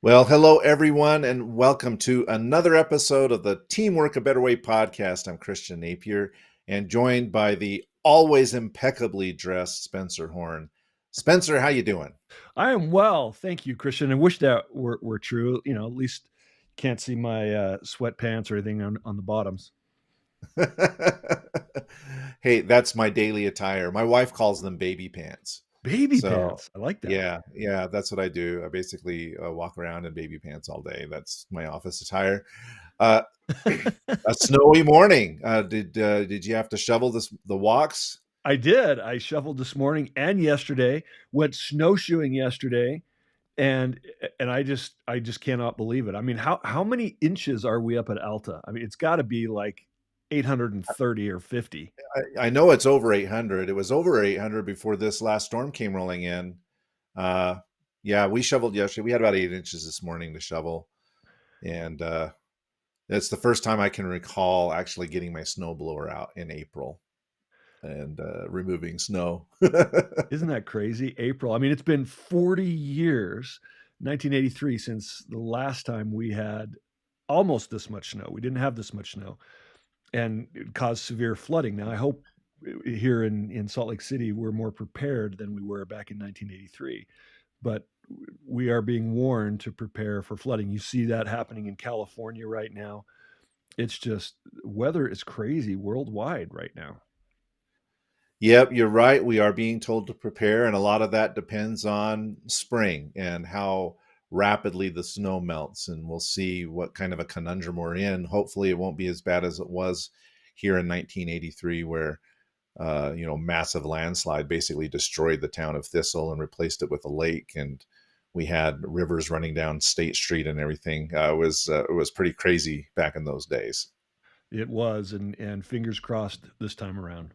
Well, hello everyone, and welcome to another episode of the Teamwork a Better Way podcast. I'm Christian Napier, and joined by the always impeccably dressed Spencer Horn. Spencer, how you doing? I am well, thank you, Christian. I wish that were true. At least can't see my sweatpants or anything on the bottoms. Hey, that's my daily attire. My wife calls them baby pants. Baby So, pants. I like that. yeah, that's what I do. I basically walk around in baby pants all day. That's my office attire. Uh, a snowy morning. Did you have to shovel the walks? I did. I shoveled this morning and yesterday. Went snowshoeing yesterday, and I just cannot believe it. I mean, how many inches are we up at Alta? I mean, it's got to be like 830 or 50. I know it's over 800. It was over 800 before this last storm came rolling in. Uh, yeah, we shoveled yesterday. We had about 8 inches this morning to shovel, and it's the first time I can recall actually getting my snowblower out in April and removing snow. Isn't that crazy? April. I mean, it's been 40 years, 1983, since the last time we had almost this much snow. We didn't have this much snow, and it caused severe flooding. Now, I hope here in Salt Lake City, we're more prepared than we were back in 1983. But we are being warned to prepare for flooding. You see that happening in California right now. It's just weather is crazy worldwide right now. Yep, you're right. We are being told to prepare, and a lot of that depends on spring and how rapidly the snow melts. And we'll see what kind of a conundrum we're in. Hopefully, it won't be as bad as it was here in 1983, where massive landslide basically destroyed the town of Thistle and replaced it with a lake, and we had rivers running down State Street and everything. It was pretty crazy back in those days. It was, and fingers crossed this time around.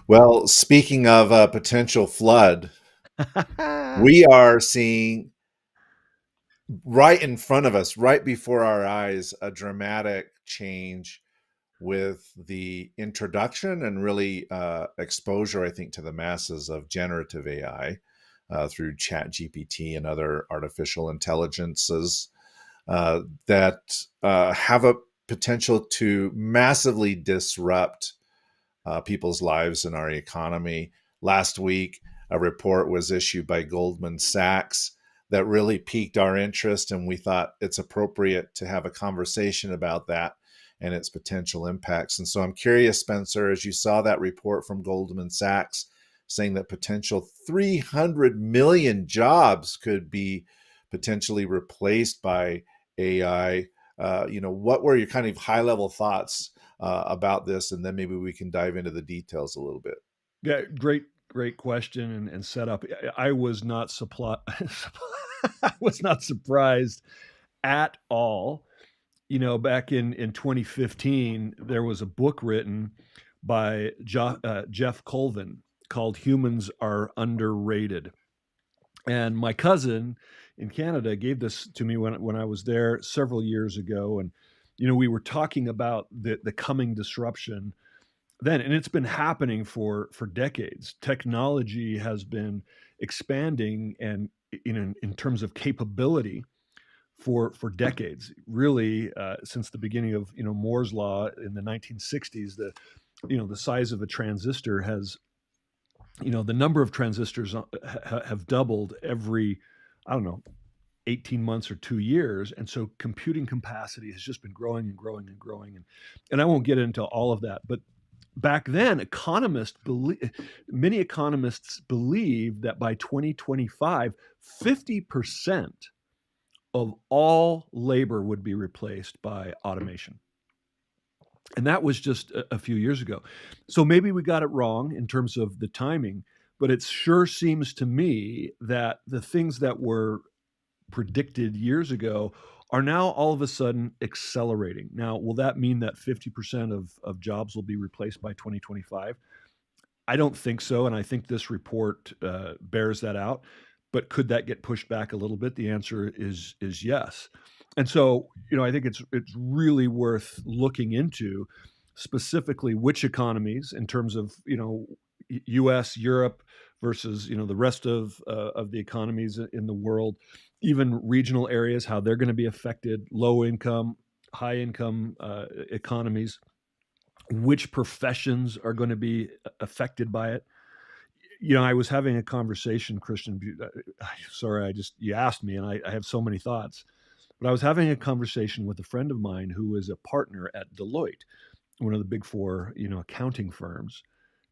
Well, speaking of potential flood, we are seeing right in front of us, right before our eyes, a dramatic change with the introduction and really exposure, I think, to the masses of generative AI through Chat GPT and other artificial intelligences that have a potential to massively disrupt people's lives and our economy. Last week, a report was issued by Goldman Sachs that really piqued our interest, and we thought it's appropriate to have a conversation about that and its potential impacts. And so I'm curious, Spencer, as you saw that report from Goldman Sachs saying that potential 300 million jobs could be potentially replaced by AI. What were your kind of high level thoughts about this? And then maybe we can dive into the details a little bit. Yeah, great question and setup. I was not I was not surprised at all. Back in 2015, there was a book written by Jeff Colvin called "Humans Are Underrated," and my cousin in Canada gave this to me when I was there several years ago, and we were talking about the coming disruption then, and it's been happening for decades. Technology has been expanding, and in terms of capability for decades, really, since the beginning of Moore's law in the 1960s. The size of a transistor has, the number of transistors have doubled every, I don't know, 18 months or 2 years. And so computing capacity has just been growing and growing and growing. And I won't get into all of that, but back then, many economists believed that by 2025, 50% of all labor would be replaced by automation. And that was just a few years ago. So maybe we got it wrong in terms of the timing, but it sure seems to me that the things that were predicted years ago are now all of a sudden accelerating. Now, will that mean that 50% of jobs will be replaced by 2025? I don't think so. And I think this report bears that out. But could that get pushed back a little bit? The answer is yes. And so, I think it's really worth looking into specifically which economies in terms of, US, Europe, versus the rest of the economies in the world, even regional areas, how they're going to be affected, low income, high income economies, which professions are going to be affected by it. I was having a conversation, Christian. Sorry, you asked me, and I have so many thoughts. But I was having a conversation with a friend of mine who is a partner at Deloitte, one of the big four, accounting firms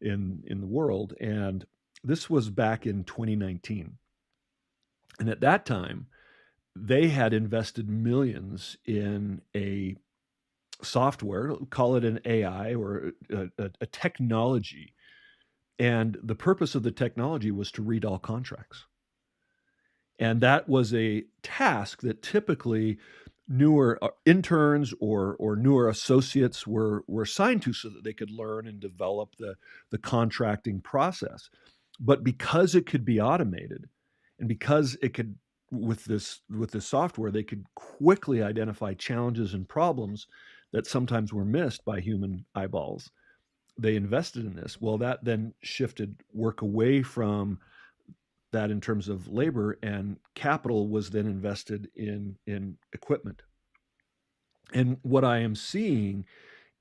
in the world, and this was back in 2019. And at that time, they had invested millions in a software, call it an AI or a technology, and the purpose of the technology was to read all contracts. And that was a task that typically newer interns or newer associates were assigned to, so that they could learn and develop the contracting process. But because it could be automated, and because it could, with this software, they could quickly identify challenges and problems that sometimes were missed by human eyeballs. They invested in this. Well, that then shifted work away from that in terms of labor, and capital was then invested in equipment. And what I am seeing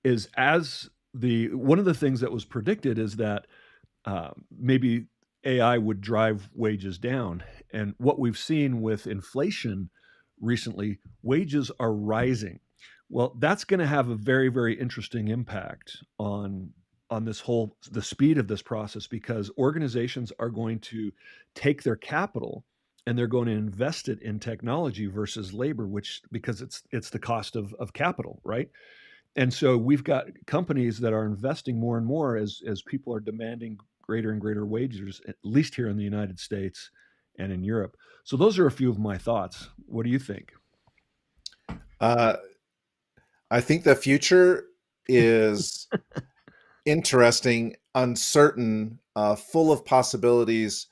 is, as the one of the things that was predicted is that maybe AI would drive wages down. And what we've seen with inflation recently, wages are rising. Well, that's going to have a very, very interesting impact on the speed of this process, because organizations are going to take their capital and they're going to invest it in technology versus labor, which, because it's the cost of capital, right? And so we've got companies that are investing more and more as people are demanding greater and greater wages, at least here in the United States and in Europe. So those are a few of my thoughts. What do you think? Uh, I think the future is interesting, uncertain, full of possibilities.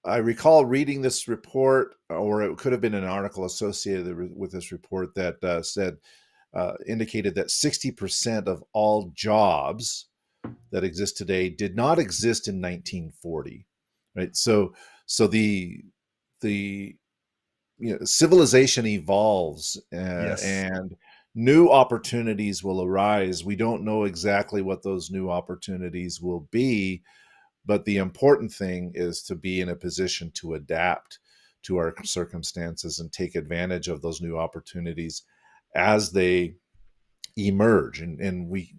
I recall reading this report, or it could have been an article associated with this report that indicated that 60% of all jobs that exist today did not exist in 1940. Right, so the civilization evolves, Yes. and new opportunities will arise. We don't know exactly what those new opportunities will be, but the important thing is to be in a position to adapt to our circumstances and take advantage of those new opportunities as they emerge. And we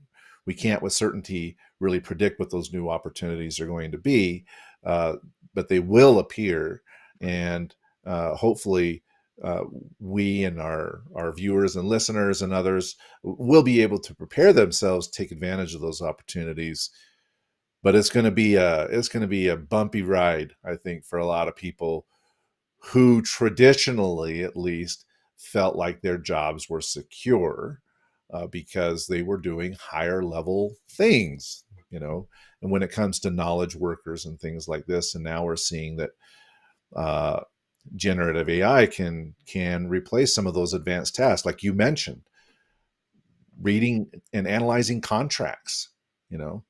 can't with certainty really predict what those new opportunities are going to be, uh, but they will appear. And hopefully, uh, we and our viewers and listeners and others will be able to prepare themselves to take advantage of those opportunities. But it's going to be a bumpy ride, I think, for a lot of people who traditionally, at least, felt like their jobs were secure, because they were doing higher level things, you know. And when it comes to knowledge workers and things like this, and now we're seeing that uh, generative AI can replace some of those advanced tasks, like you mentioned, reading and analyzing contracts, you know,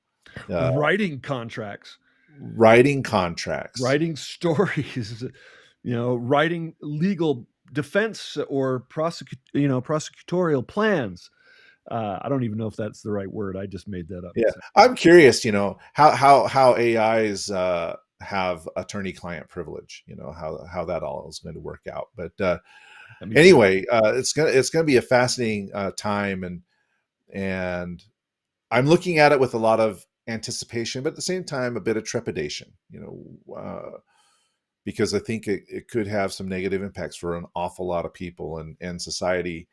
uh, Writing contracts, writing contracts. writing stories, writing legal defense or prosecutorial plans. I don't even know if that's the right word. I just made that up. Yeah, So, I'm curious, how AIs have attorney-client privilege. How that all is going to work out. But me too. anyway, it's gonna be a fascinating time, and I'm looking at it with a lot of anticipation, but at the same time, a bit of trepidation. Because I think it could have some negative impacts for an awful lot of people, and society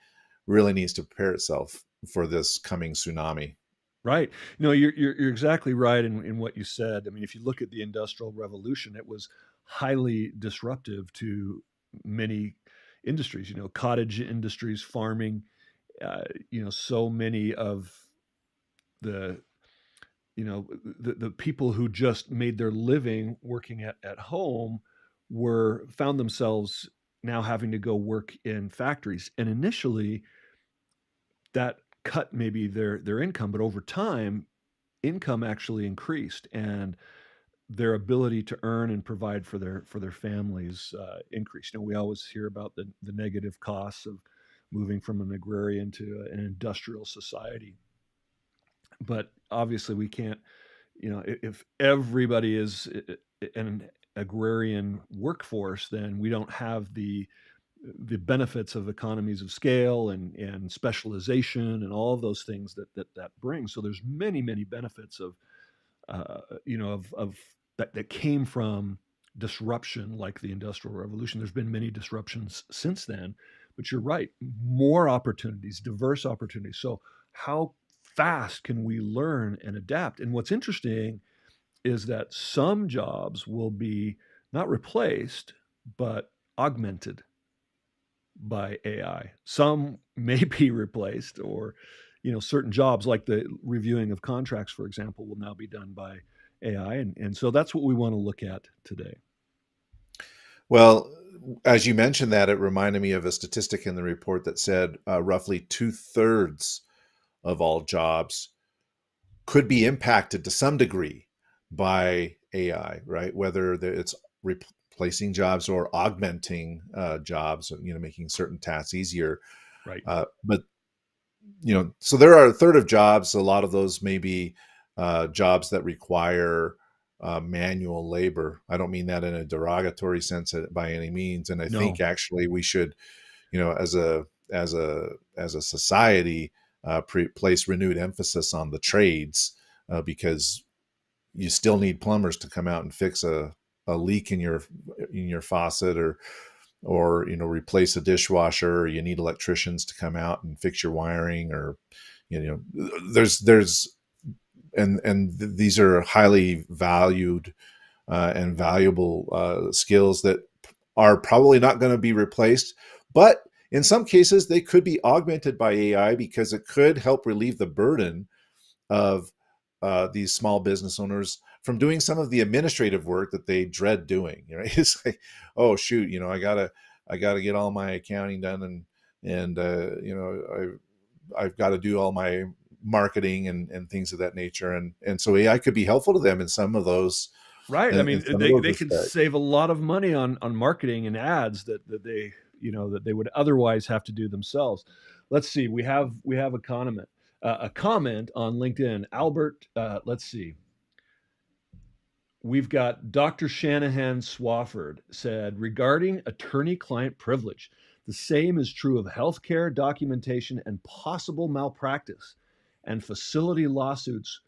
really needs to prepare itself for this coming tsunami. Right. You're exactly right in what you said. I mean, if you look at the Industrial Revolution, it was highly disruptive to many industries. Cottage industries, farming. So many of the the people who just made their living working at home found themselves now having to go work in factories. And initially, that cut maybe their income, but over time income actually increased. And their ability to earn and provide for their families increase. We always hear about the negative costs of moving from an agrarian to an industrial society, but obviously we can't. If everybody is an agrarian workforce, then we don't have the benefits of economies of scale and specialization and all of those things that brings. So there's many benefits of of that came from disruption like the Industrial Revolution. There's been many disruptions since then, but you're right, more opportunities, diverse opportunities. So how fast can we learn and adapt? And what's interesting is that some jobs will be not replaced, but augmented by AI. Some may be replaced, or certain jobs like the reviewing of contracts, for example, will now be done by AI, and so that's what we want to look at today. Well, as you mentioned that, it reminded me of a statistic in the report that said roughly 2/3 of all jobs could be impacted to some degree by AI, right? Whether it's replacing jobs or augmenting jobs, making certain tasks easier. Right. But so there are a third of jobs. A lot of those may be jobs that require manual labor. I don't mean that in a derogatory sense by any means. And I think No. actually we should, as a society, place renewed emphasis on the trades because you still need plumbers to come out and fix a leak in your faucet, or replace a dishwasher, or you need electricians to come out and fix your wiring, or there's these are highly valued and valuable skills that are probably not going to be replaced, but in some cases they could be augmented by AI because it could help relieve the burden of these small business owners from doing some of the administrative work that they dread doing. It's like, oh shoot, I gotta get all my accounting done, and I've got to do all my marketing and things of that nature, and so AI could be helpful to them in some of those Right. I in mean, some of those they can respects. save a lot of money on marketing and ads that they that they would otherwise have to do themselves. Let's see. We have a comment on LinkedIn. Albert. Let's see. We've got Dr. Shanahan Swafford said regarding attorney client privilege, the same is true of healthcare documentation and possible malpractice and facility lawsuits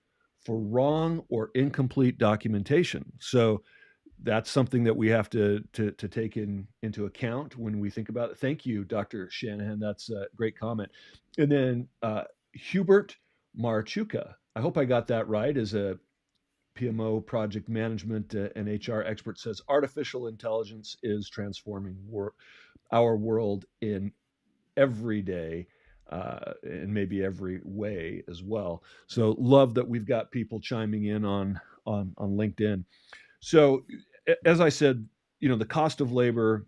for wrong or incomplete documentation. So that's something that we have to take into account when we think about it. Thank you, Dr. Shanahan. That's a great comment. And then Hubert Marchuka, I hope I got that right, is a PMO, project management, and HR expert, says artificial intelligence is transforming our world in every day and maybe every way as well. So love that we've got people chiming in on LinkedIn. So as I said, the cost of labor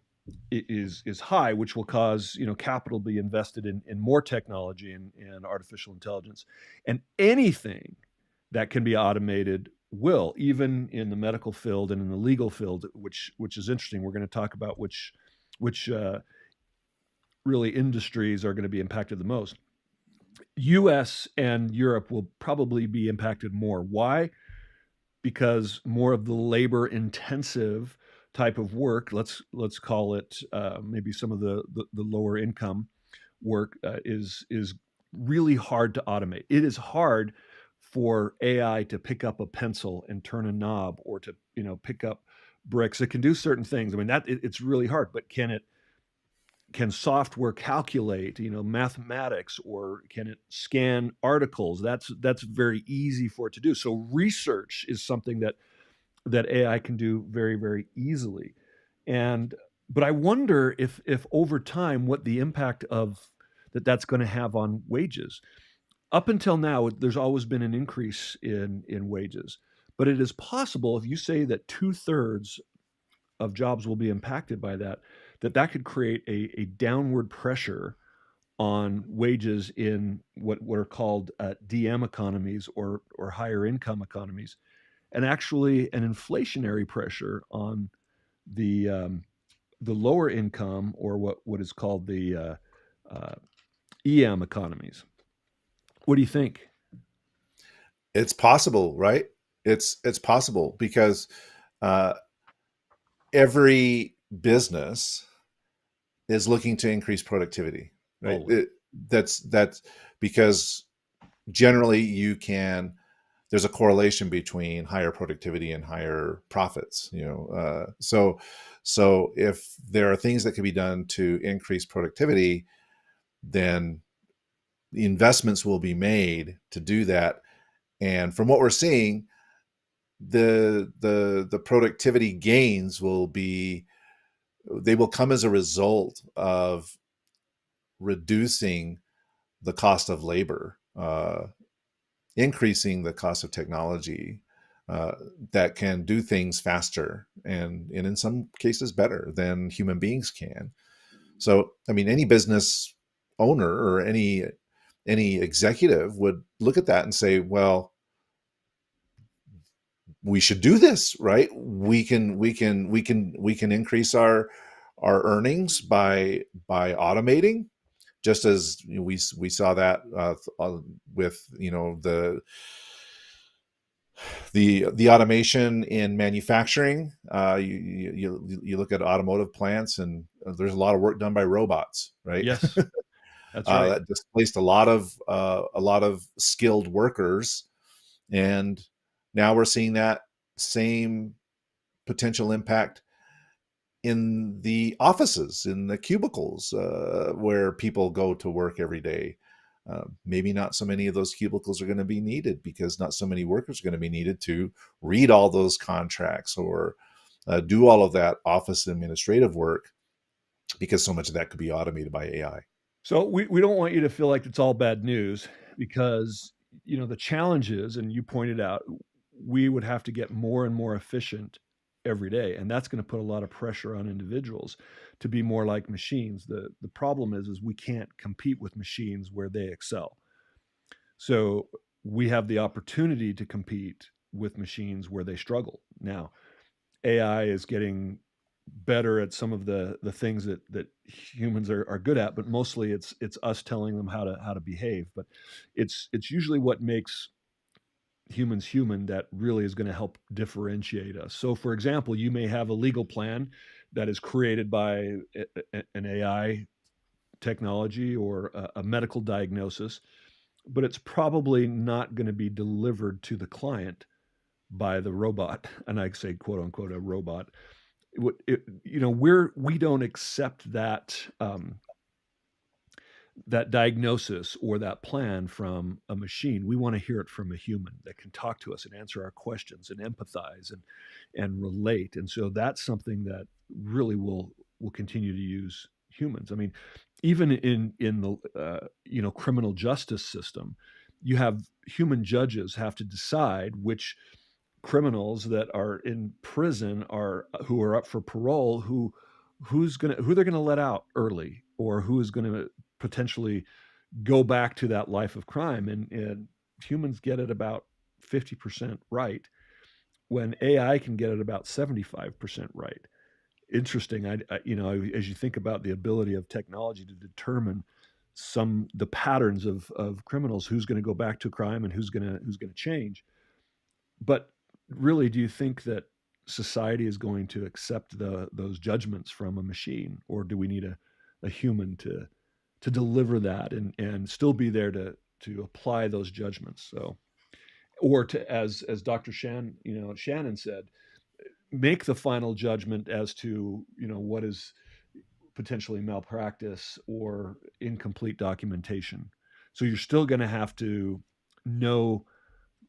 is high, which will cause capital to be invested in more technology and artificial intelligence, and anything that can be automated will, even in the medical field and in the legal field, which is interesting. We're going to talk about which really industries are going to be impacted the most. U.S. and Europe will probably be impacted more. Why? Because more of the labor intensive type of work, let's call it maybe some of the lower income work, is really hard to automate. It is hard for AI to pick up a pencil and turn a knob, or to pick up bricks. It can do certain things. I mean, it's really hard, but can software calculate mathematics, or can it scan articles? That's very easy for it to do. So research is something that AI can do very easily. And but I wonder if over time what the impact of that's going to have on wages. Up until now, there's always been an increase in wages, but it is possible, if you say that 2/3 of jobs will be impacted by that could create a downward pressure on wages in what are called DM economies, or higher income economies. and actually an inflationary pressure on the lower income, or what is called the uh, EM economies. What do you think? It's possible, right? It's possible because uh, every business is looking to increase productivity, right? Always. That's because generally there's a correlation between higher productivity and higher profits, so if there are things that can be done to increase productivity, then the investments will be made to do that. And from what we're seeing, the productivity gains will come as a result of reducing the cost of labor, increasing the cost of technology, uh, that can do things faster and in some cases better than human beings can. So, I mean, any business owner or any executive would look at that and say, well, we should do this, right? We can increase our earnings by automating, just as we saw that with the automation in manufacturing. You look at automotive plants, and there's a lot of work done by robots, right? Yes, that's right. That displaced a lot of skilled workers, and now we're seeing that same potential impact in the offices, in the cubicles, where people go to work every day. Maybe not so many of those cubicles are going to be needed because not so many workers are going to be needed to read all those contracts or do all of that office administrative work, because so much of that could be automated by AI. So we don't want you to feel like it's all bad news, because the challenges, and you pointed out, we would have to get more and more efficient every day, and that's going to put a lot of pressure on individuals to be more like machines. The problem is we can't compete with machines where they excel. So we have the opportunity to compete with machines where they struggle. Now, AI is getting better at some of the things that humans are good at, but mostly it's us telling them how to behave. But it's usually what makes humans human that really is going to help differentiate us. So, for example, you may have a legal plan that is created by an AI technology or a medical diagnosis, but it's probably not going to be delivered to the client by the robot. And I say, quote unquote, a robot. We don't accept that diagnosis or that plan from a machine. We want to hear it from a human that can talk to us and answer our questions and empathize and relate. And so that's something that really will continue to use humans. I mean, even in the criminal justice system, you have human judges have to decide which criminals that are in prison are who are up for parole, who they're gonna let out early, or who is gonna potentially go back to that life of crime. And humans get it about 50% right, when AI can get it about 75% right. Interesting. As you think about the ability of technology to determine the patterns of criminals, who's going to go back to crime and who's going to change. But really, do you think that society is going to accept those judgments from a machine, or do we need a human to deliver that and still be there to apply those judgments? So, or to, as Dr. Shannon said, make the final judgment as to what is potentially malpractice or incomplete documentation. So you're still going to have to know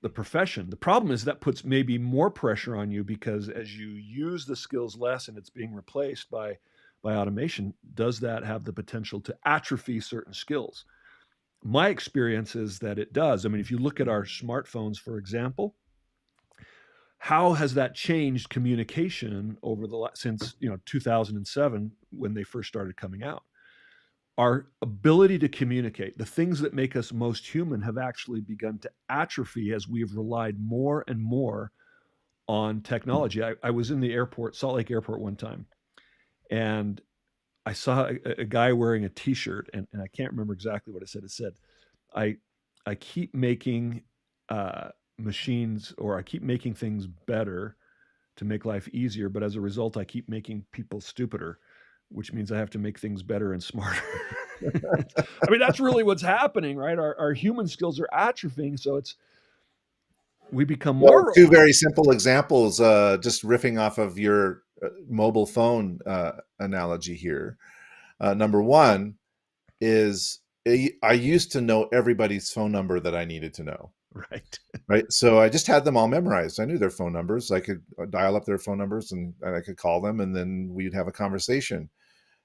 the profession. The problem is that puts maybe more pressure on you, because as you use the skills less and it's being replaced by automation, does that have the potential to atrophy certain skills? My experience is that it does. I mean, if you look at our smartphones, for example, how has that changed communication over since 2007, when they first started coming out? Our ability to communicate, the things that make us most human, have actually begun to atrophy as we've relied more and more on technology. I was in the airport, Salt Lake Airport, one time, and I saw a guy wearing a T-shirt, and I can't remember exactly what it said. It said, "I I keep making machines, or I keep making things better to make life easier, but as a result, I keep making people stupider, which means I have to make things better and smarter." I mean, that's really what's happening, right? Our human skills are atrophying, so we become Well, more. two very simple examples, just riffing off of your mobile phone analogy here. Number one is I used to know everybody's phone number that I needed to know, Right. right? So I just had them all memorized. I knew their phone numbers. I could dial up their phone numbers and I could call them, and then we'd have a conversation.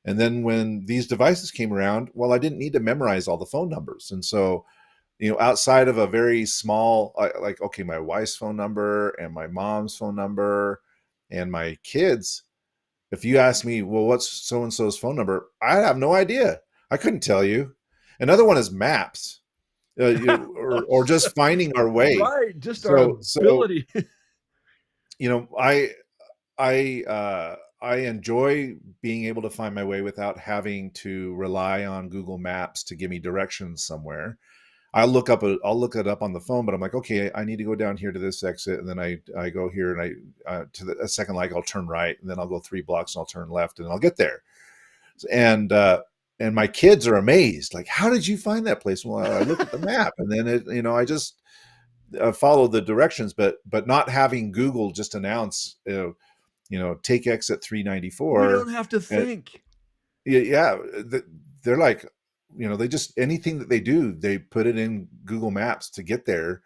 And then when these devices came around, well, I didn't need to memorize all the phone numbers. And so, outside of a very small, like, okay, my wife's phone number and my mom's phone number and my kids, if you ask me, well, what's so and so's phone number? I have no idea. I couldn't tell you. Another one is maps, or just finding our way. Right, just our So ability. you know, I I enjoy being able to find my way without having to rely on Google Maps to give me directions somewhere. I'll look it up on the phone, but I'm like, okay, I need to go down here to this exit, and then I go here, and to a second light, I'll turn right, and then I'll go 3 blocks, and I'll turn left, and I'll get there. And my kids are amazed, like, how did you find that place? Well, I looked at the map, and then I just follow the directions, but not having Google just announce, take exit We don't 394. have to think. Yeah, they're like, they just, anything that they do, they put it in Google Maps to get there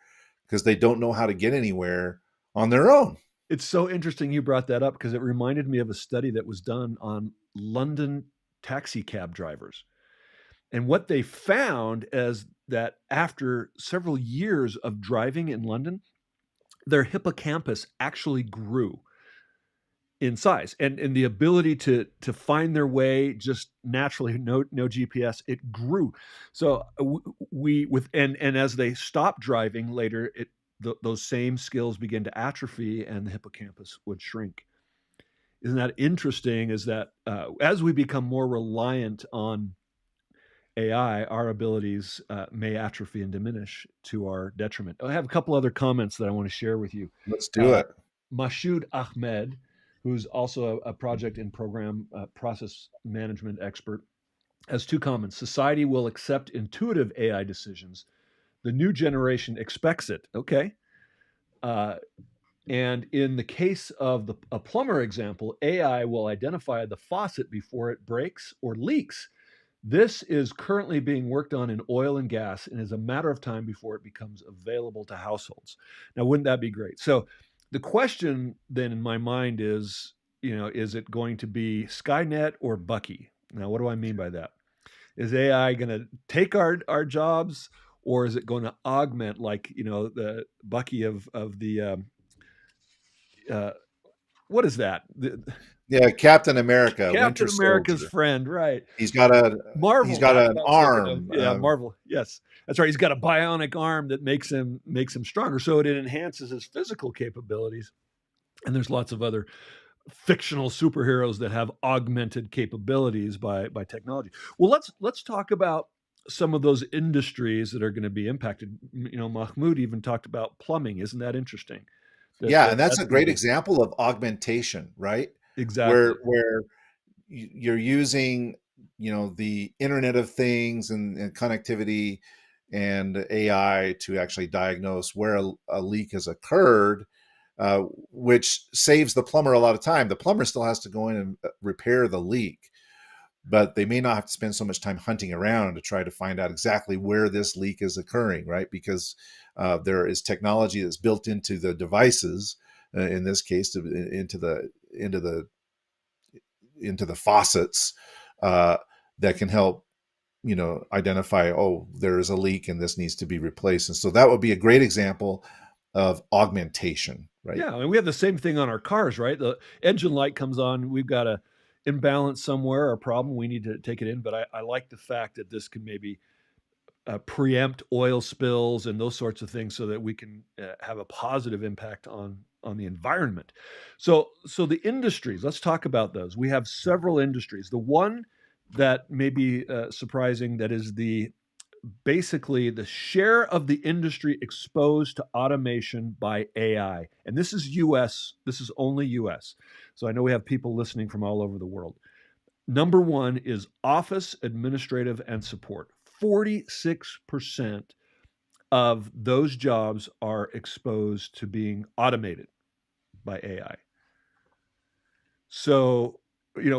because they don't know how to get anywhere on their own. It's so interesting you brought that up, because it reminded me of a study that was done on London taxi cab drivers. And what they found is that after several years of driving in London, their hippocampus actually grew in size, and the ability to find their way just naturally, no GPS, it grew. So we with and as they stopped driving later, those same skills begin to atrophy, and the hippocampus would shrink. Isn't that interesting? Is that as we become more reliant on AI, our abilities may atrophy and diminish to our detriment. I have a couple other comments that I want to share with you. Let's do Uh, it. Mashoud Ahmed, who's also a project and program process management expert, has two comments. Society will accept intuitive AI decisions. The new generation expects it. Okay. Uh, and in the case of a plumber example, AI will identify the faucet before it breaks or leaks. This is currently being worked on in oil and gas, and is a matter of time before it becomes available to households. Now, wouldn't that be great? So, the question then in my mind is, is it going to be Skynet or Bucky? Now, what do I mean by that? Is AI going to take our jobs, or is it going to augment, like, the Bucky of the uh, what is that? Yeah, Captain America, Captain Winter America's Soldier. friend, right? He's got a he's Marvel, got that's an what I was thinking of. arm. Yeah, Marvel. Yes, that's right. He's got a bionic arm that makes him stronger, so it enhances his physical capabilities. And there's lots of other fictional superheroes that have augmented capabilities by technology. Well, let's talk about some of those industries that are going to be impacted. Mahmoud even talked about plumbing. Isn't that interesting? Yeah, and that's That's a going to great be example of augmentation, right? exactly. Where you're using, the Internet of Things and connectivity and AI to actually diagnose where a leak has occurred, which saves the plumber a lot of time. The plumber still has to go in and repair the leak, but they may not have to spend so much time hunting around to try to find out exactly where this leak is occurring, right? Because there is technology that's built into the devices, in this case, into the faucets, uh, that can help, identify, oh, there is a leak and this needs to be replaced. And so that would be a great example of augmentation, right? Yeah, and we have the same thing on our cars, right? The engine light comes on, we've got a imbalance somewhere, a problem, we need to take it in. But I like the fact that this can maybe preempt oil spills and those sorts of things, so that we can have a positive impact on the environment. So the industries. Let's talk about those. We have several industries. The one that may be surprising, that is the basically the share of the industry exposed to automation by AI. And this is US, this is only US. So I know we have people listening from all over the world. Number one is office administrative and support. 46% of those jobs are exposed to being automated by AI. So,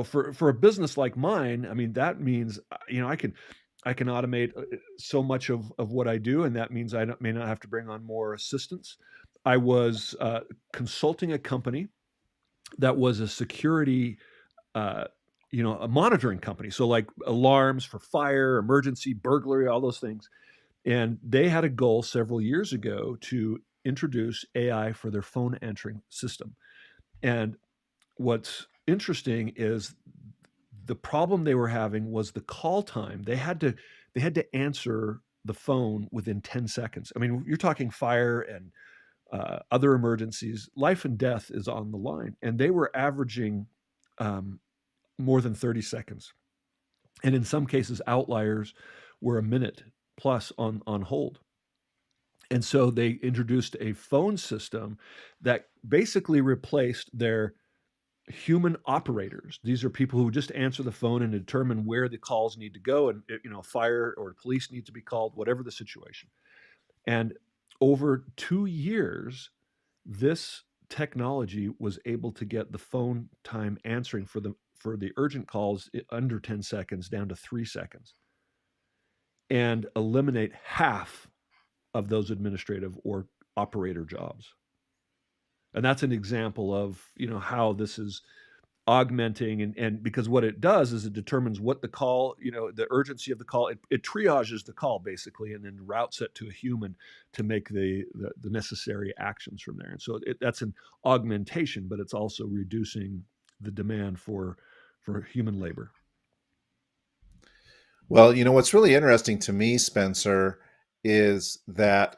for a business like mine, I mean, that means, I can automate so much of what I do, and that means may not have to bring on more assistants. I was consulting a company that was a security, uh, a monitoring company. So, like alarms for fire, emergency, burglary, all those things. And they had a goal several years ago to introduce AI for their phone answering system. And what's interesting is the problem they were having was the call time. They had to answer the phone within 10 seconds. I mean, you're talking fire and other emergencies. Life and death is on the line, and they were averaging um, more than 30 seconds. And in some cases, outliers were a minute plus on hold. And so they introduced a phone system that basically replaced their human operators. These are people who just answer the phone and determine where the calls need to go, and fire or police need to be called, whatever the situation. And over 2 years, this technology was able to get the phone time answering for the urgent calls under 10 seconds down to 3 seconds, and eliminate half of those administrative or operator jobs. And that's an example of how this is augmenting, and because what it does is it determines what the call, the urgency of the call. It triages the call basically, and then routes it to a human to make the necessary actions from there. And so that's an augmentation, but it's also reducing the demand for human labor. Well, what's really interesting to me, Spencer, is that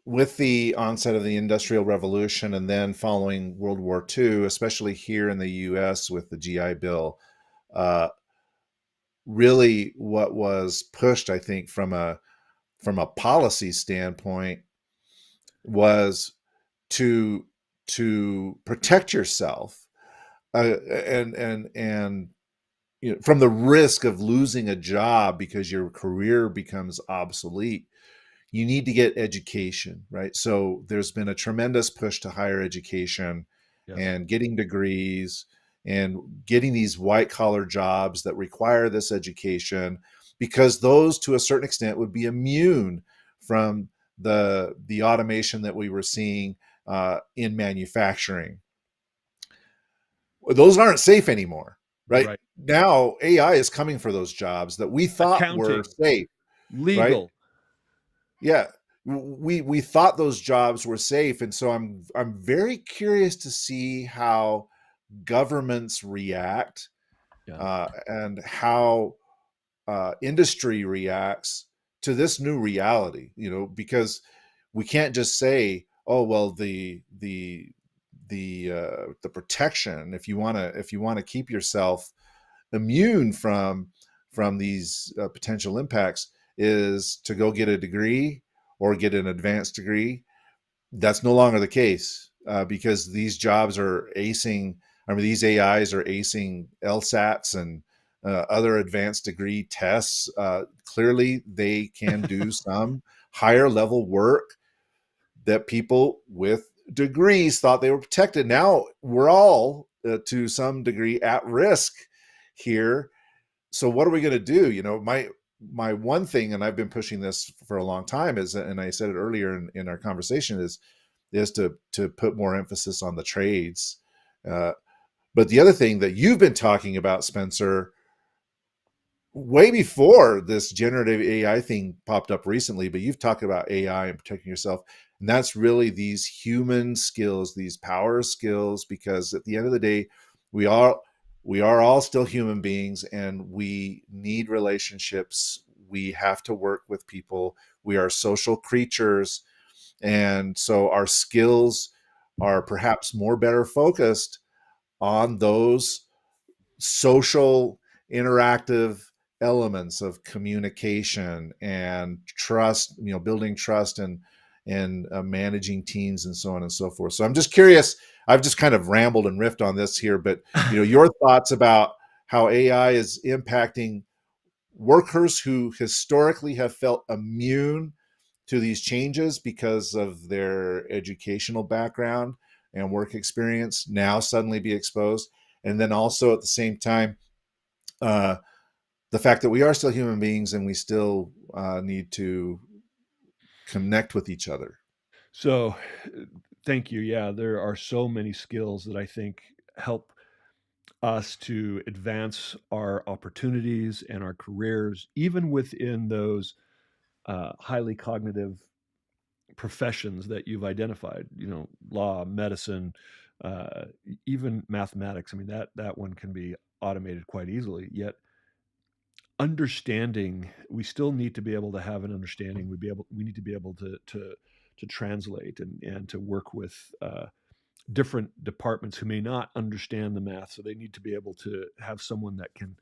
with the onset of the Industrial Revolution and then following World War II, especially here in the US with the GI Bill, uh, really what was pushed, I think, from a policy standpoint was to protect yourself, and from the risk of losing a job because your career becomes obsolete. You need to get education, right? So there's been a tremendous push to higher education Yes. and getting degrees and getting these white collar jobs that require this education, because those to a certain extent would be immune from the automation that we were seeing in manufacturing. Those aren't safe anymore, right? Right. Now AI is coming for those jobs that we thought were Accounting, safe, right? legal. Yeah, we thought those jobs were safe, and so I'm very curious to see how governments react, Yeah. and how industry reacts to this new reality. Because we can't just say, "Oh, well, the protection, if you want to keep yourself immune from these potential impacts, is to go get a degree or get an advanced degree." That's no longer the case, because these jobs are acing. I mean, these AIs are acing LSATs and other advanced degree tests. Clearly, they can do some higher level work that people with degrees thought they were protected. Now we're all, to some degree, at risk here. So what are we going to do? My one thing, and I've been pushing this for a long time, is, and I said it earlier in our conversation, is to put more emphasis on the trades. Uh, but the other thing that you've been talking about, Spencer, way before this generative AI thing popped up recently, but you've talked about AI and protecting yourself. And that's really these human skills, these power skills, because at the end of the day, we are all still human beings, and we need relationships we have to work with people. We are social creatures. And so our skills are perhaps more better focused on those social interactive elements of communication and trust, building trust and managing teams and so on and so forth. So I'm just curious. I've just kind of rambled and riffed on this here, but your thoughts about how AI is impacting workers who historically have felt immune to these changes because of their educational background and work experience now suddenly be exposed. And then also at the same time, uh, the fact that we are still human beings and we still need to connect with each other. So, thank you. Yeah, there are so many skills that I think help us to advance our opportunities and our careers, even within those highly cognitive professions that you've identified. Law, medicine, even mathematics. I mean, that one can be automated quite easily. Yet, understanding, we still need to be able to have an understanding. We need to be able to translate and to work with different departments who may not understand the math, so they need to be able to have someone that can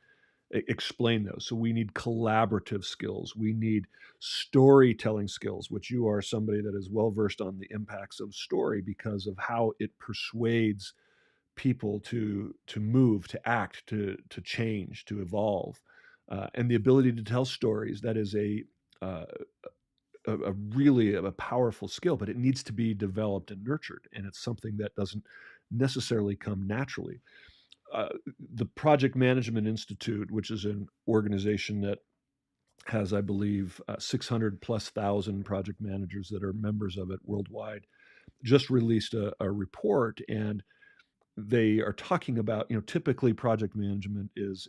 explain those. So we need collaborative skills. We need storytelling skills, which you are somebody that is well versed on the impacts of story because of how it persuades people to move, to act, to change, to evolve, and the ability to tell stories. That is uh, a really a powerful skill, but it needs to be developed and nurtured, and it's something that doesn't necessarily come naturally. Uh, the Project Management Institute, which is an organization that has, I believe, 600 plus thousand project managers that are members of it worldwide, just released a report, and they are talking about, typically project management is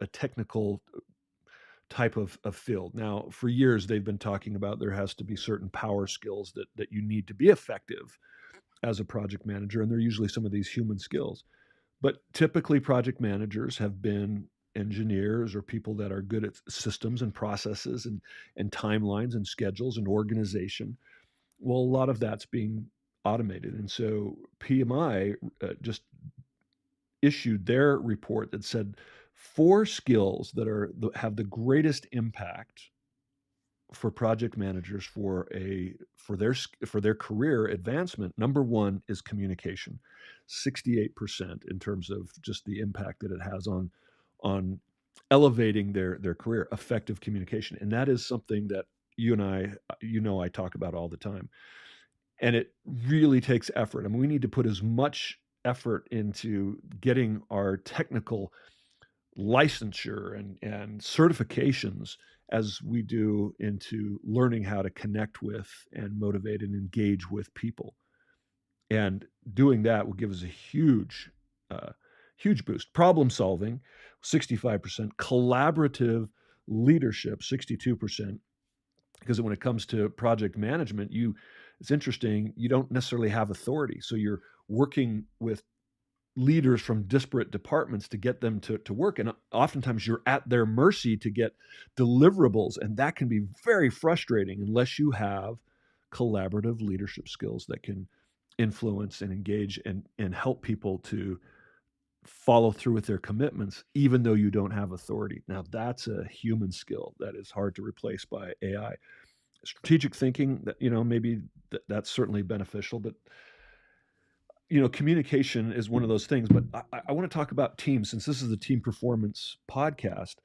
a technical type of field. Now, for years, they've been talking about there has to be certain power skills that you need to be effective as a project manager, and they're usually some of these human skills. But typically, project managers have been engineers or people that are good at systems and processes and timelines and schedules and organization. Well, a lot of that's being automated. And so PMI just issued their report that said four skills that have the greatest impact for project managers for their career advancement. Number one is communication, 68% in terms of just the impact that it has on elevating their career. Effective communication, and that is something that you and I, I talk about all the time, and it really takes effort. I mean, we need to put as much effort into getting our technical licensure and certifications as we do into learning how to connect with and motivate and engage with people. And doing that will give us a uh, huge boost. Problem solving, 65%. Collaborative leadership, 62%. Because when it comes to project management, it's interesting, you don't necessarily have authority. So you're working with leaders from disparate departments to get them to work. And oftentimes you're at their mercy to get deliverables. And that can be very frustrating unless you have collaborative leadership skills that can influence and engage and help people to follow through with their commitments, even though you don't have authority. Now, that's a human skill that is hard to replace by AI. Strategic thinking, that maybe that's certainly beneficial, but communication is one of those things. But I want to talk about teams, since this is the team performance podcast.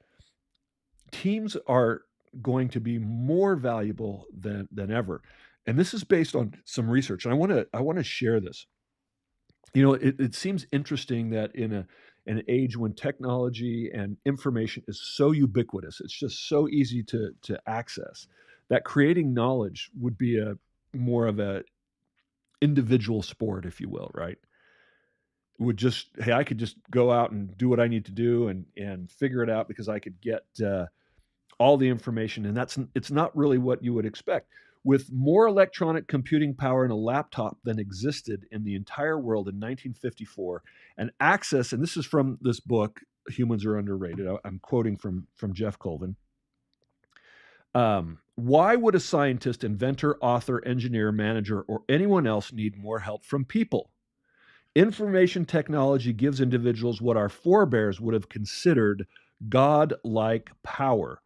Teams are going to be more valuable than ever, and this is based on some research. And I want to share this. It seems interesting that in an age when technology and information is so ubiquitous, it's just so easy to access, that creating knowledge would be a more of a individual sport, if you will, right? Would just, hey, I could just go out and do what I need to do and figure it out because I could get all the information, and it's not really what you would expect. With more electronic computing power in a laptop than existed in the entire world in 1954, and this is from this book, Humans Are Underrated. I'm quoting from Jeff Colvin. Why would a scientist, inventor, author, engineer, manager, or anyone else need more help from people? Information technology gives individuals what our forebears would have considered God-like power,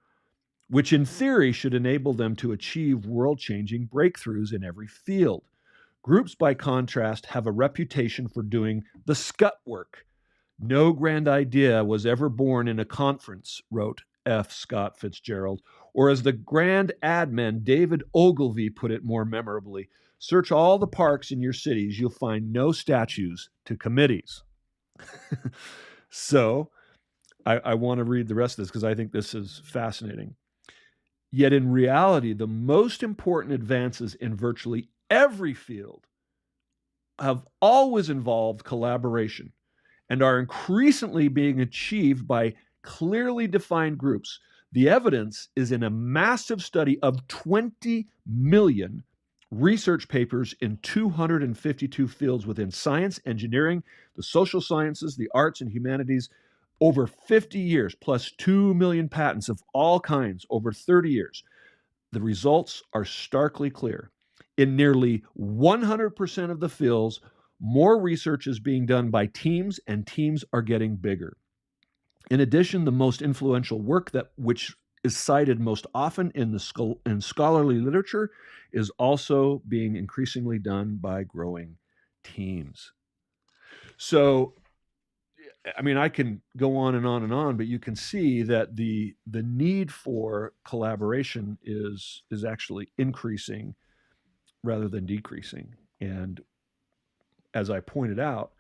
which in theory should enable them to achieve world-changing breakthroughs in every field. Groups, by contrast, have a reputation for doing the scut work. No grand idea was ever born in a conference, wrote F. Scott Fitzgerald, or as the grand admin David Ogilvy put it more memorably, search all the parks in your cities, you'll find no statues to committees. So I want to read the rest of this because I think this is fascinating. Yet in reality, the most important advances in virtually every field have always involved collaboration and are increasingly being achieved by clearly defined groups. The evidence is in a massive study of 20 million research papers in 252 fields within science, engineering, the social sciences, the arts, and humanities over 50 years, plus 2 million patents of all kinds over 30 years. The results are starkly clear. In nearly 100% of the fields, more research is being done by teams, and teams are getting bigger. In addition, the most influential work which is cited most often in scholarly literature is also being increasingly done by growing teams. So, I mean, I can go on and on and on, but you can see that the need for collaboration is actually increasing rather than decreasing. And as I pointed out,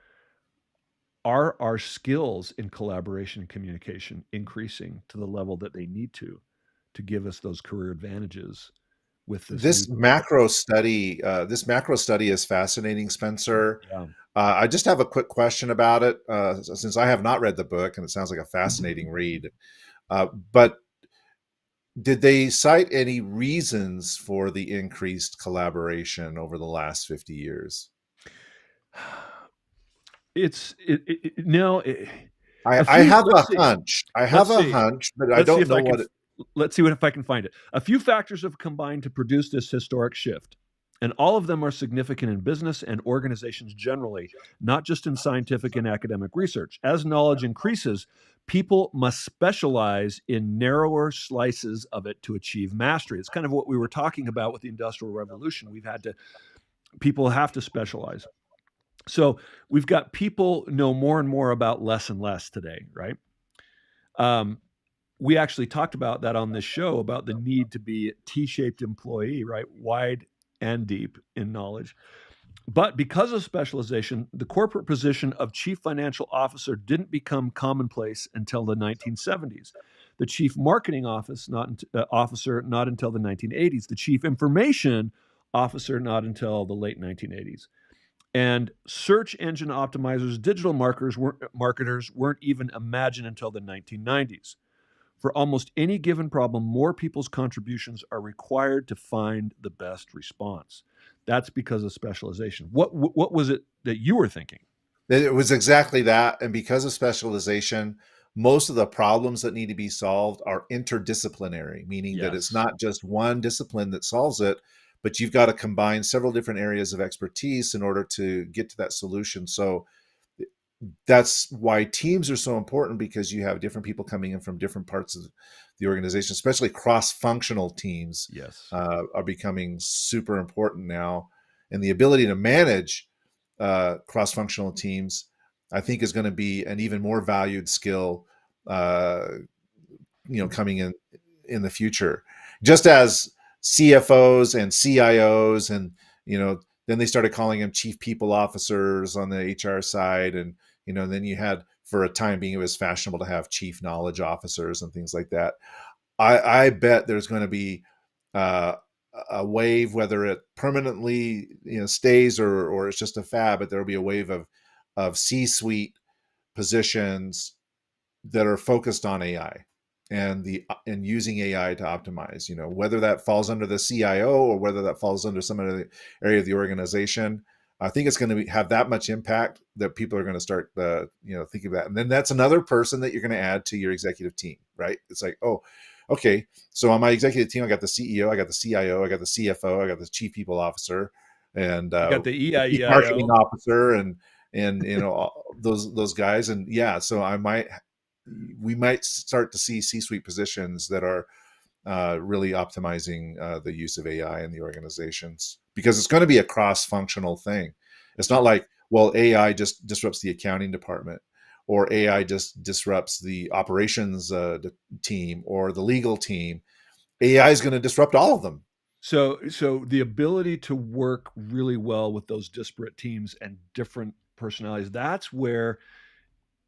are our skills in collaboration and communication increasing to the level that they need to give us those career advantages with this new This macro study is fascinating, Spencer. yeah. I just have a quick question about it, since I have not read the book and it sounds like a fascinating read. But did they cite any reasons for the increased collaboration over the last 50 years? No, a I few. have a Let's see. hunch. I have Let's a see. hunch, but I Let's see don't if know I can. what it. Let's see if I can find it. A few factors have combined to produce this historic shift, and all of them are significant in business and organizations generally, not just in scientific and academic research. As knowledge increases, people must specialize in narrower slices of it to achieve mastery. It's kind of what we were talking about with the Industrial Revolution. People have to specialize. So we've got people know more and more about less and less today, right? Um, we actually talked about that on this show about the need to be a T-shaped employee, right? Wide and deep in knowledge. But because of specialization, the corporate position of chief financial officer didn't become commonplace until the 1970s. The chief marketing officer not until the 1980s. The chief information officer not until the late 1980s. And search engine optimizers, digital marketers weren't even imagined until the 1990s. For almost any given problem, more people's contributions are required to find the best response. That's because of specialization. What was it that you were thinking? It was exactly that. And because of specialization, most of the problems that need to be solved are interdisciplinary, meaning that it's Yes. not just one discipline that solves it, but you've got to combine several different areas of expertise in order to get to that solution. So that's why teams are so important, because you have different people coming in from different parts of the organization, especially cross-functional teams Yes. are becoming super important now. And the ability to manage cross-functional teams, I think, is going to be an even more valued skill, uh, coming in the future. Just as CFOs and CIOs, and then they started calling them chief people officers on the HR side, and then you had, for a time being, it was fashionable to have chief knowledge officers and things like that. I bet there's going to be uh, a wave, whether it permanently stays or it's just a fad, but there'll be a wave of C-suite positions that are focused on AI and using AI to optimize. Whether that falls under the CIO or whether that falls under some other area of the organization. I think it's going to have that much impact that people are going to start, thinking of that. And then that's another person that you're going to add to your executive team, right? It's like, oh, okay, so on my executive team, I got the CEO, I got the CIO, I got the CFO, I got the chief people officer, and You got the the chief marketing EIEIO. officer, and those guys, and yeah, so we might start to see C-suite positions that are really optimizing the use of AI in the organizations, because it's going to be a cross-functional thing. It's not like, well, AI just disrupts the accounting department, or AI just disrupts the operations team or the legal team. AI is going to disrupt all of them. So the ability to work really well with those disparate teams and different personalities, that's where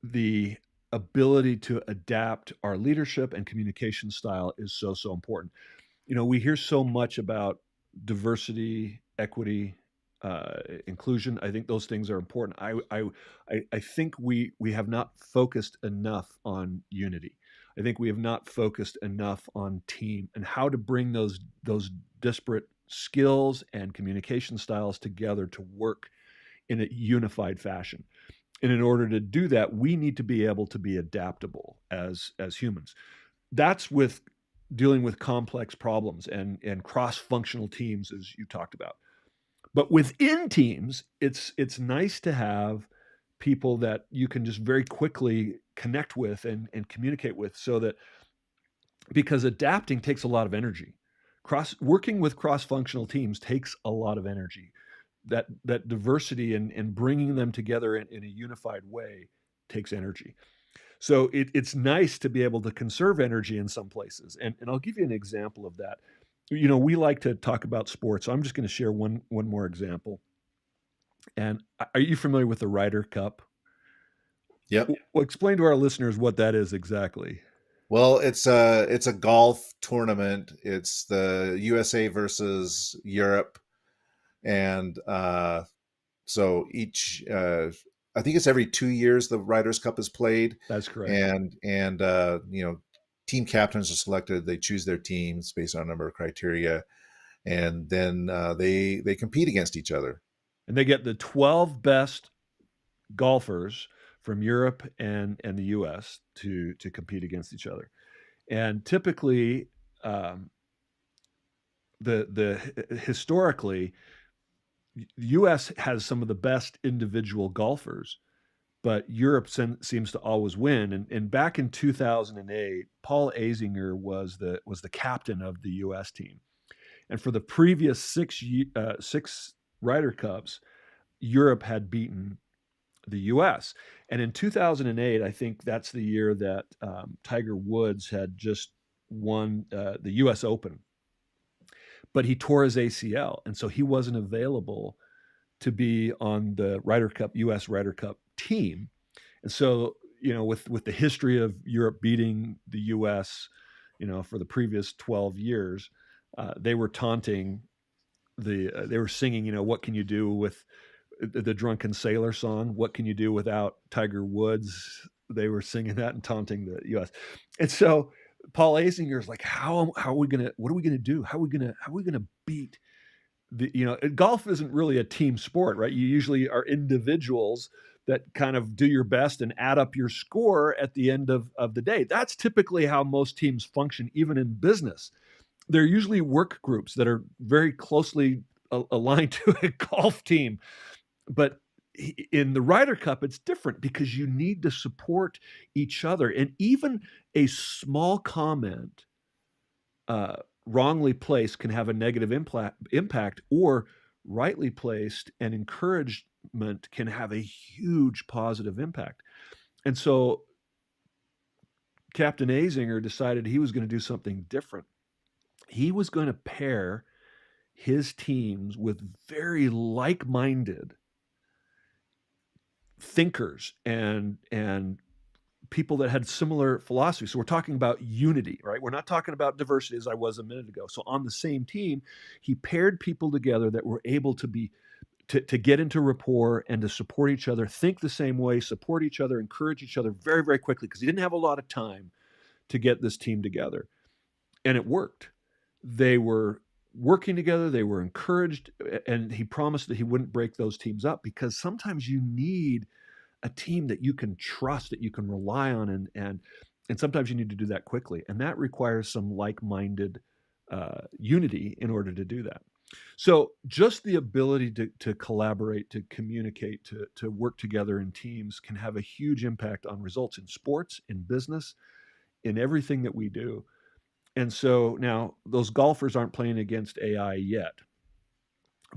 the ability to adapt our leadership and communication style is so important. We hear so much about diversity, equity, inclusion. I think those things are important. I think we have not focused enough on unity. I think we have not focused enough on team and how to bring those disparate skills and communication styles together to work in a unified fashion. And in order to do that, we need to be able to be adaptable as humans. That's with dealing with complex problems and cross-functional teams, as you talked about. But within teams, it's nice to have people that you can just very quickly connect with and communicate with, so that, because adapting takes a lot of energy. Working with cross-functional teams takes a lot of energy. That diversity and bringing them together in a unified way takes energy. So it's nice to be able to conserve energy in some places. And I'll give you an example of that. We like to talk about sports, so I'm just going to share one more example. And are you familiar with the Ryder Cup? Yep. Well, explain to our listeners what that is exactly. Well, it's a golf tournament. It's the USA versus Europe, and so each I think it's every 2 years the Riders Cup is played, That's correct. and team captains are selected. They choose their teams based on a number of criteria, and then they compete against each other. And they get the 12 best golfers from Europe and the US to compete against each other. And typically, um, the historically, the U.S. has some of the best individual golfers, but Europe seems to always win. And back in 2008, Paul Azinger was the captain of the U.S. team, and for the previous six Ryder Cups, Europe had beaten the U.S. And in 2008, I think that's the year that Tiger Woods had just won the U.S. Open, but he tore his ACL, and so he wasn't available to be on the Ryder Cup U.S. Ryder Cup team. And so, with the history of Europe beating the U.S., for the previous 12 years, they were taunting they were singing, what can you do with the Drunken Sailor song? What can you do without Tiger Woods? They were singing that and taunting the U.S. And so Paul Azinger is like, how are we gonna? What are we gonna do? How are we gonna beat golf isn't really a team sport, right? You usually are individuals that kind of do your best and add up your score at the end of the day. That's typically how most teams function, even in business. They're usually work groups that are very closely aligned to a golf team. But in the Ryder Cup, it's different because you need to support each other. And even a small comment, uh, wrongly placed, can have a negative impact, or rightly placed and encouragement can have a huge positive impact. And so Captain Azinger decided he was going to do something different. He was going to pair his teams with very like-minded thinkers and people that had similar philosophies. So we're talking about unity, right? We're not talking about diversity, as I was a minute ago. So on the same team, he paired people together that were able to get into rapport and to support each other, think the same way, support each other, encourage each other very, very quickly, because he didn't have a lot of time to get this team together. And it worked. They were working together, they were encouraged, and he promised that he wouldn't break those teams up, because sometimes you need a team that you can trust, that you can rely on, and And sometimes you need to do that quickly, and that requires some like-minded unity in order to do that. So just the ability to collaborate, to communicate, to work together in teams can have a huge impact on results in sports, in business, in everything that we do. And so now those golfers aren't playing against AI yet,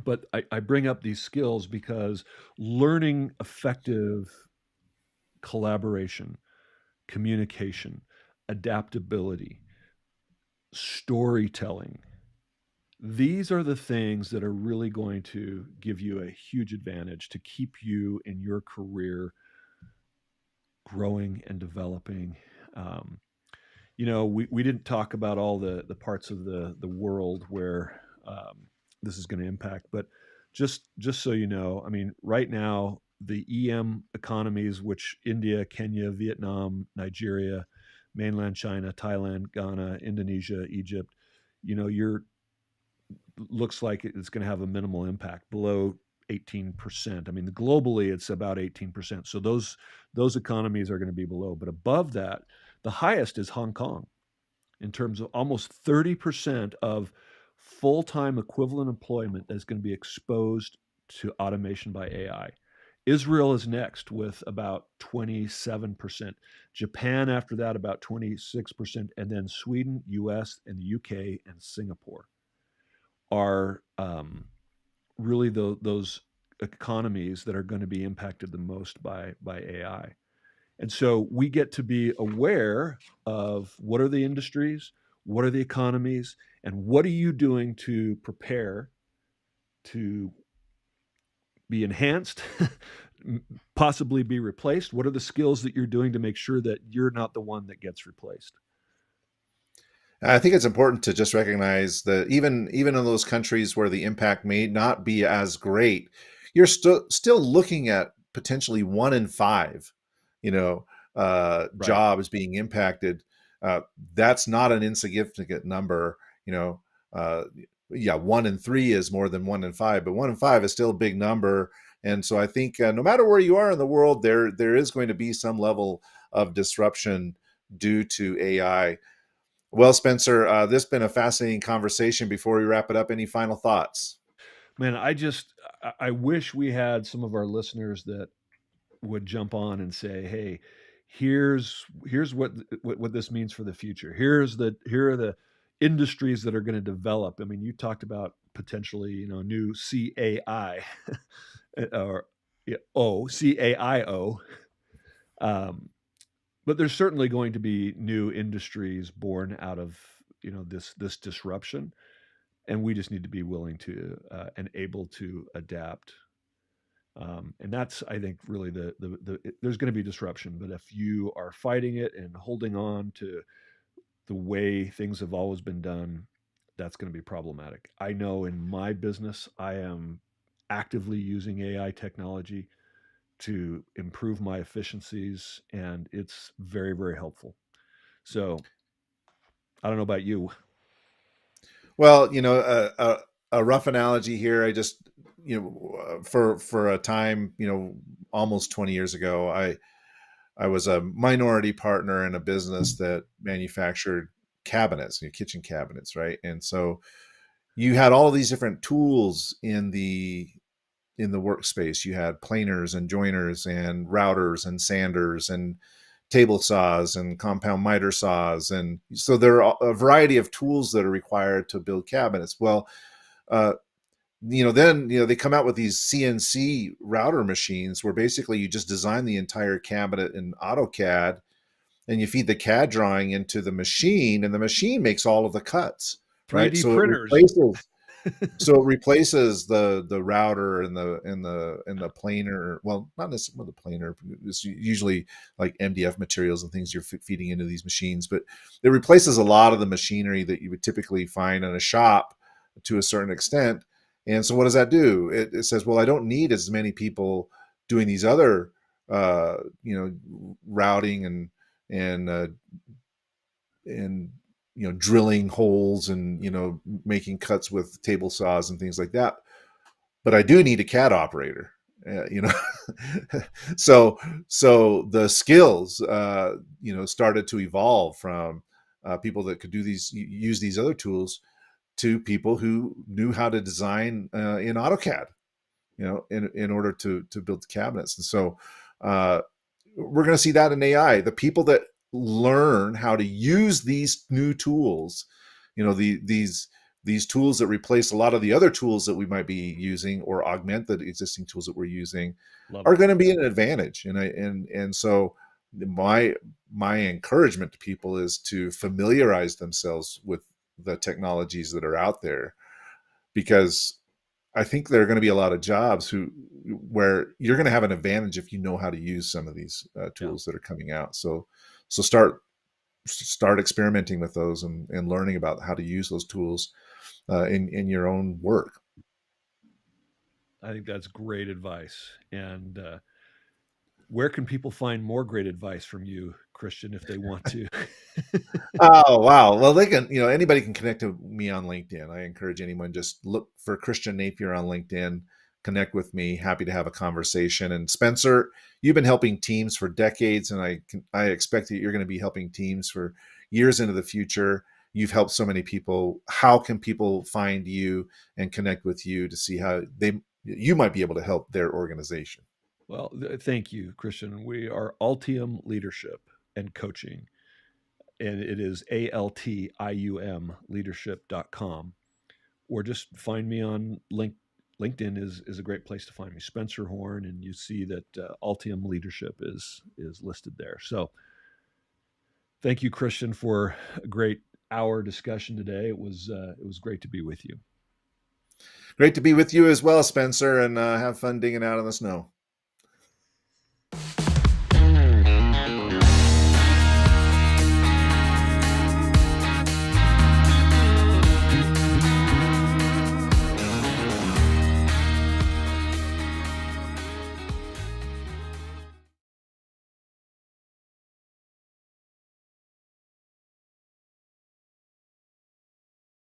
but I bring up these skills because learning effective collaboration, communication, adaptability, storytelling, these are the things that are really going to give you a huge advantage to keep you in your career growing and developing. Um, we didn't talk about all the parts of the world where this is going to impact, but just so you know, I mean, right now the EM economies, which India, Kenya, Vietnam, Nigeria, mainland China, Thailand, Ghana, Indonesia, Egypt, you're looks like it's going to have a minimal impact below 18%. I mean, globally it's about 18%. So those economies are going to be below, but above that, the highest is Hong Kong in terms of almost 30% of full-time equivalent employment that is going to be exposed to automation by AI. Israel is next with about 27%. Japan after that about 26%, and then Sweden, US, and the UK and Singapore are really those economies that are going to be impacted the most by AI. And so we get to be aware of what are the industries, what are the economies, and what are you doing to prepare to be enhanced, possibly be replaced? What are the skills that you're doing to make sure that you're not the one that gets replaced? I think it's important to just recognize that even in those countries where the impact may not be as great, you're still looking at potentially 1 in 5, you know, Right. jobs being impacted. Uh, that's not an insignificant number. You know, uh, yeah, 1 in 3 is more than 1 in 5, but 1 in 5 is still a big number. And so I think no matter where you are in the world, there is going to be some level of disruption due to AI. Well, Spencer, this has been a fascinating conversation. Before we wrap it up, any final thoughts? Man, I wish we had some of our listeners that would jump on and say, "Hey, here's what this means for the future. Here are the industries that are going to develop." I mean, you talked about potentially, new CAI or yeah, CAIO. Um, but there's certainly going to be new industries born out of this disruption, and we just need to be willing to and able to adapt. And that's, I think, really there's going to be disruption, but if you are fighting it and holding on to the way things have always been done, that's going to be problematic. I know in my business, I am actively using AI technology to improve my efficiencies, and it's very, very helpful. So I don't know about you. Well, a rough analogy here. I just, for a time, almost 20 years ago, I was a minority partner in a business that manufactured cabinets, kitchen cabinets, right? And so you had all these different tools in the workspace. You had planers and joiners and routers and sanders and table saws and compound miter saws. And so there are a variety of tools that are required to build cabinets. Well, uh, then they come out with these CNC router machines where basically you just design the entire cabinet in AutoCAD and you feed the CAD drawing into the machine, and the machine makes all of the cuts, right? 3D So it printers. replaces the router and the planer. Well, not necessarily the planer. It's usually like MDF materials and things you're feeding into these machines, but it replaces a lot of the machinery that you would typically find in a shop to a certain extent. And so, what does that do? It says, well, I don't need as many people doing these other, routing and and drilling holes and making cuts with table saws and things like that, but I do need a CAD operator. You know, so so the skills started to evolve from people that could do these use these other tools to people who knew how to design in AutoCAD, in order to build the cabinets. And so uh, we're going to see that in AI. The people that learn how to use these new tools, these tools that replace a lot of the other tools that we might be using or augment the existing tools that we're using, Love are it. going to be an advantage. And so my encouragement to people is to familiarize themselves with the technologies that are out there, because I think there are going to be a lot of jobs where you're going to have an advantage if you know how to use some of these Yeah. tools that are coming out. So start experimenting with those and learning about how to use those tools in your own work. I think that's great advice. And where can people find more great advice from you, Christian, if they want to? Oh, wow. Well, they can, anybody can connect to me on LinkedIn. I encourage anyone, just look for Christian Napier on LinkedIn, connect with me. Happy to have a conversation. And Spencer, you've been helping teams for decades, and I expect that you're going to be helping teams for years into the future. You've helped so many people. How can people find you and connect with you to see how you might be able to help their organization? Well, thank you, Christian. We are Altium Leadership and Coaching, and it is ALTIUM leadership.com. Or just find me on LinkedIn is a great place to find me. Spencer Horn, and you see that Altium Leadership is listed there. So thank you, Christian, for a great hour discussion today. It was great to be with you. Great to be with you as well, Spencer, and have fun digging out in the snow.